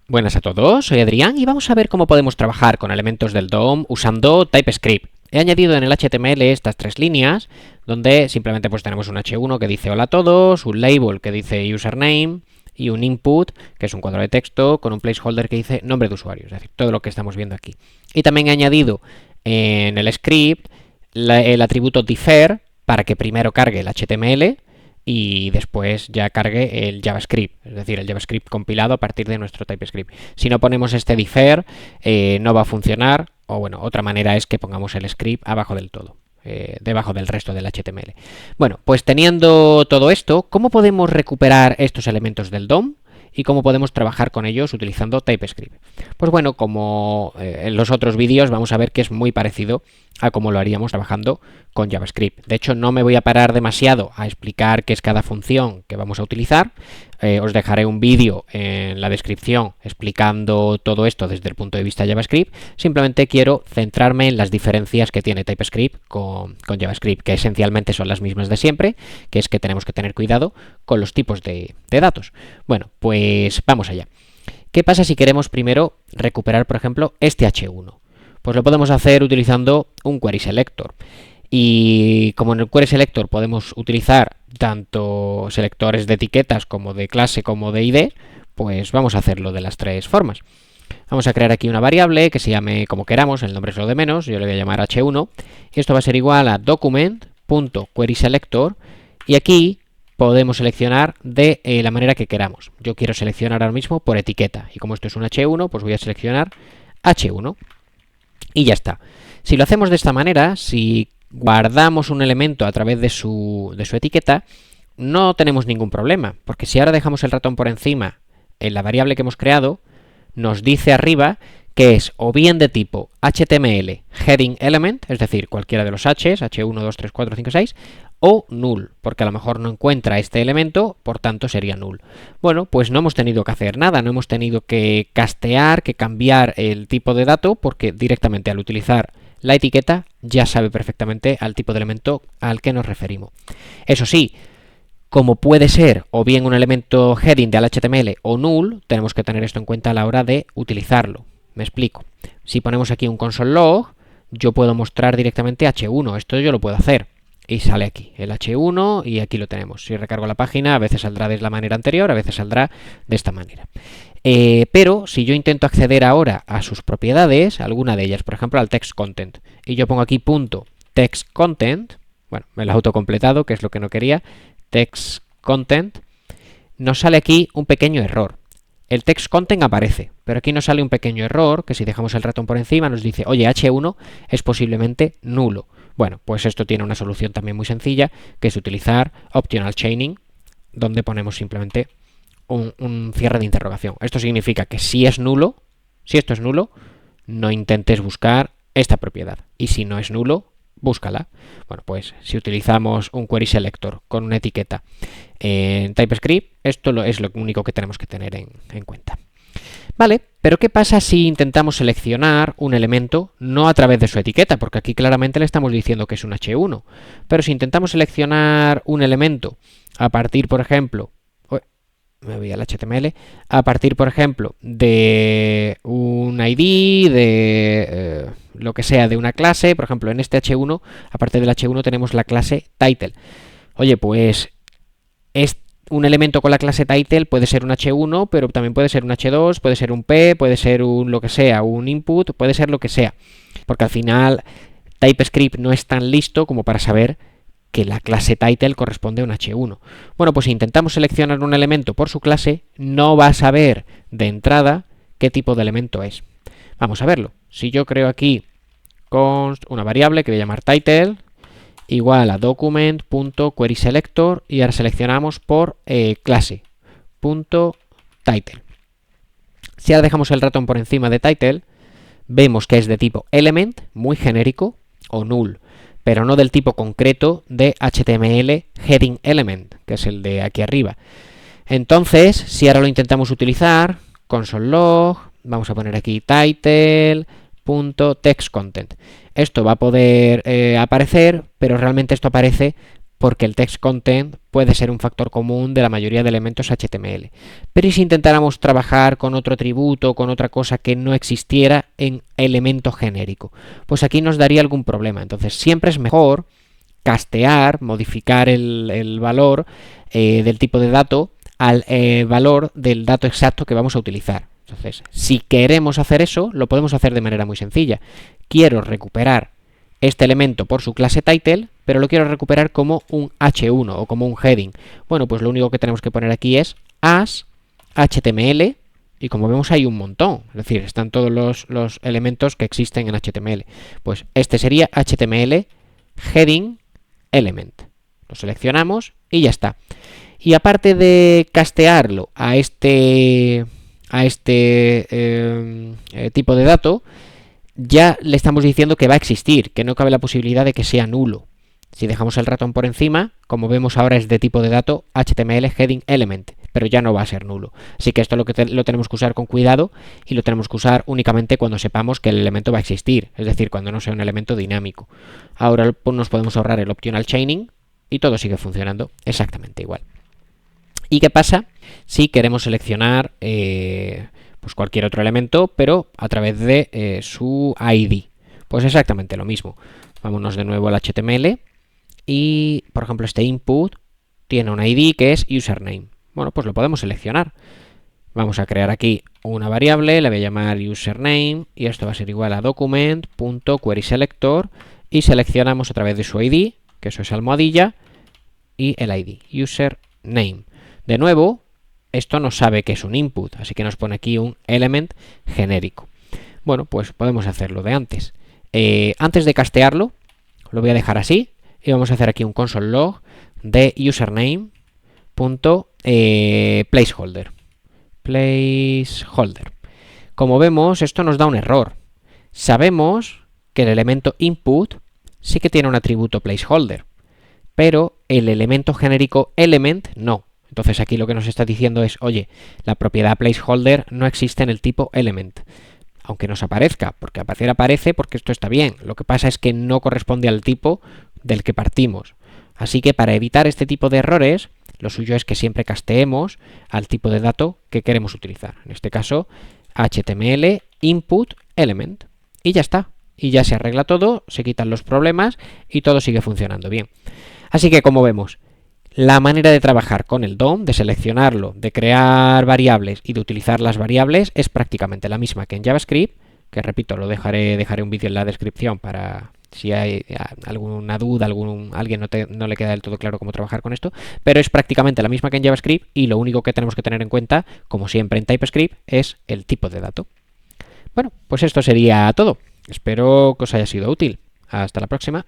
Buenas a todos, soy Adrián y vamos a ver cómo podemos trabajar con elementos del DOM usando TypeScript. He añadido en el HTML estas tres líneas, donde simplemente pues tenemos un H1 que dice hola a todos, un label que dice username y un input, que es un cuadro de texto, con un placeholder que dice nombre de usuario, es decir, todo lo que estamos viendo aquí. Y también he añadido en el script el atributo defer para que primero cargue el HTML y después ya cargue el JavaScript, es decir, el JavaScript compilado a partir de nuestro TypeScript. Si no ponemos este defer, no va a funcionar, o bueno, otra manera es que pongamos el script abajo del todo, debajo del resto del HTML. Bueno, pues teniendo todo esto, ¿cómo podemos recuperar estos elementos del DOM? Y cómo podemos trabajar con ellos utilizando TypeScript. Pues bueno, como en los otros vídeos vamos a ver que es muy parecido a cómo lo haríamos trabajando con JavaScript. De hecho, no me voy a parar demasiado a explicar qué es cada función que vamos a utilizar. Os dejaré un vídeo en la descripción explicando todo esto desde el punto de vista de JavaScript. Simplemente quiero centrarme en las diferencias que tiene TypeScript con JavaScript, que esencialmente son las mismas de siempre, que es que tenemos que tener cuidado con los tipos de datos. Bueno, pues vamos allá. ¿Qué pasa si queremos primero recuperar, por ejemplo, este H1? Pues lo podemos hacer utilizando un query selector. Y como en el query selector podemos utilizar tanto selectores de etiquetas como de clase como de ID, pues vamos a hacerlo de las tres formas. Vamos a crear aquí una variable que se llame como queramos, el nombre es lo de menos, yo le voy a llamar H1, y esto va a ser igual a document.querySelector, y aquí podemos seleccionar de la manera que queramos. Yo quiero seleccionar ahora mismo por etiqueta, y como esto es un H1, pues voy a seleccionar H1. Y ya está. Si lo hacemos de esta manera, si guardamos un elemento a través de su etiqueta, no tenemos ningún problema, porque si ahora dejamos el ratón por encima en la variable que hemos creado, nos dice arriba que es o bien de tipo HTML heading element, es decir, cualquiera de los H's, H1, 2, 3, 4, 5, 6, o null, porque a lo mejor no encuentra este elemento, por tanto sería null. Bueno, pues no hemos tenido que hacer nada, no hemos tenido que castear, que cambiar el tipo de dato, porque directamente al utilizar la etiqueta ya sabe perfectamente al tipo de elemento al que nos referimos. Eso sí, como puede ser o bien un elemento heading del HTML o null, tenemos que tener esto en cuenta a la hora de utilizarlo. Me explico. Si ponemos aquí un console log, yo puedo mostrar directamente H1, esto yo lo puedo hacer. Y sale aquí el H1 y aquí lo tenemos. Si recargo la página, a veces saldrá de la manera anterior, a veces saldrá de esta manera. Pero si yo intento acceder ahora a sus propiedades, alguna de ellas, por ejemplo al text content, y yo pongo aquí punto text content, bueno, me lo he autocompletado, que es lo que no quería, text content, nos sale aquí un pequeño error. El text content aparece, pero aquí nos sale un pequeño error, que si dejamos el ratón por encima nos dice, oye, H1 es posiblemente nulo. Bueno, pues esto tiene una solución también muy sencilla, que es utilizar optional chaining, donde ponemos simplemente un cierre de interrogación. Esto significa que si es nulo, si esto es nulo, no intentes buscar esta propiedad. Y si no es nulo, búscala. Bueno, pues si utilizamos un query selector con una etiqueta en TypeScript, esto es lo único que tenemos que tener en cuenta. Vale, pero ¿qué pasa si intentamos seleccionar un elemento no a través de su etiqueta? Porque aquí claramente le estamos diciendo que es un H1. Pero si intentamos seleccionar un elemento a partir, por ejemplo, me voy al HTML, a partir, por ejemplo, de un ID, de lo que sea, de una clase, por ejemplo, en este H1, aparte del H1 tenemos la clase title. Oye, pues un elemento con la clase title puede ser un H1, pero también puede ser un H2, puede ser un P, puede ser un lo que sea, un input, puede ser lo que sea. Porque al final TypeScript no es tan listo como para saber que la clase title corresponde a un H1. Bueno, pues si intentamos seleccionar un elemento por su clase, no va a saber de entrada qué tipo de elemento es. Vamos a verlo. Si yo creo aquí const una variable que voy a llamar title, igual a document.querySelector, y ahora seleccionamos por clase, .title. Si ahora dejamos el ratón por encima de title, vemos que es de tipo element, muy genérico, o null, pero no del tipo concreto de HTML heading element, que es el de aquí arriba. Entonces, si ahora lo intentamos utilizar, console log, vamos a poner aquí title.textContent. Esto va a poder aparecer, pero realmente esto aparece porque el text content puede ser un factor común de la mayoría de elementos HTML. Pero ¿y si intentáramos trabajar con otro atributo, con otra cosa que no existiera en elemento genérico? Pues aquí nos daría algún problema. Entonces siempre es mejor castear, modificar el valor del tipo de dato al valor del dato exacto que vamos a utilizar. Entonces, si queremos hacer eso, lo podemos hacer de manera muy sencilla. Quiero recuperar este elemento por su clase title, pero lo quiero recuperar como un h1 o como un heading. Bueno, pues lo único que tenemos que poner aquí es as html, y como vemos hay un montón, es decir, están todos los elementos que existen en HTML. Pues este sería html heading element. Lo seleccionamos y ya está. Y aparte de castearlo a este tipo de dato, ya le estamos diciendo que va a existir, que no cabe la posibilidad de que sea nulo. Si dejamos el ratón por encima, como vemos ahora es de tipo de dato HTML heading element, pero ya no va a ser nulo. Así que esto lo tenemos que usar con cuidado y lo tenemos que usar únicamente cuando sepamos que el elemento va a existir, es decir, cuando no sea un elemento dinámico. Ahora nos podemos ahorrar el optional chaining y todo sigue funcionando exactamente igual. ¿Y qué pasa si queremos seleccionar pues cualquier otro elemento, pero a través de su ID? Pues exactamente lo mismo. Vámonos de nuevo al HTML y, por ejemplo, este input tiene un ID que es username. Bueno, pues lo podemos seleccionar. Vamos a crear aquí una variable, la voy a llamar username y esto va a ser igual a document.querySelector y seleccionamos a través de su ID, que eso es almohadilla, y el ID, username. De nuevo, esto no sabe que es un input, así que nos pone aquí un element genérico. Bueno, pues podemos hacerlo de antes. Antes de castearlo, lo voy a dejar así y vamos a hacer aquí un console log de username.placeholder. Placeholder. Como vemos, esto nos da un error. Sabemos que el elemento input sí que tiene un atributo placeholder, pero el elemento genérico element no. Entonces aquí lo que nos está diciendo es, oye, la propiedad placeholder no existe en el tipo element. Aunque nos aparezca, porque aparece porque esto está bien. Lo que pasa es que no corresponde al tipo del que partimos. Así que para evitar este tipo de errores, lo suyo es que siempre casteemos al tipo de dato que queremos utilizar. En este caso, HTML input element. Y ya está. Y ya se arregla todo, se quitan los problemas y todo sigue funcionando bien. Así que como vemos, la manera de trabajar con el DOM, de seleccionarlo, de crear variables y de utilizar las variables es prácticamente la misma que en JavaScript, que repito, dejaré un vídeo en la descripción para si hay alguna duda, alguien no le queda del todo claro cómo trabajar con esto, pero es prácticamente la misma que en JavaScript y lo único que tenemos que tener en cuenta, como siempre en TypeScript, es el tipo de dato. Bueno, pues esto sería todo. Espero que os haya sido útil. Hasta la próxima.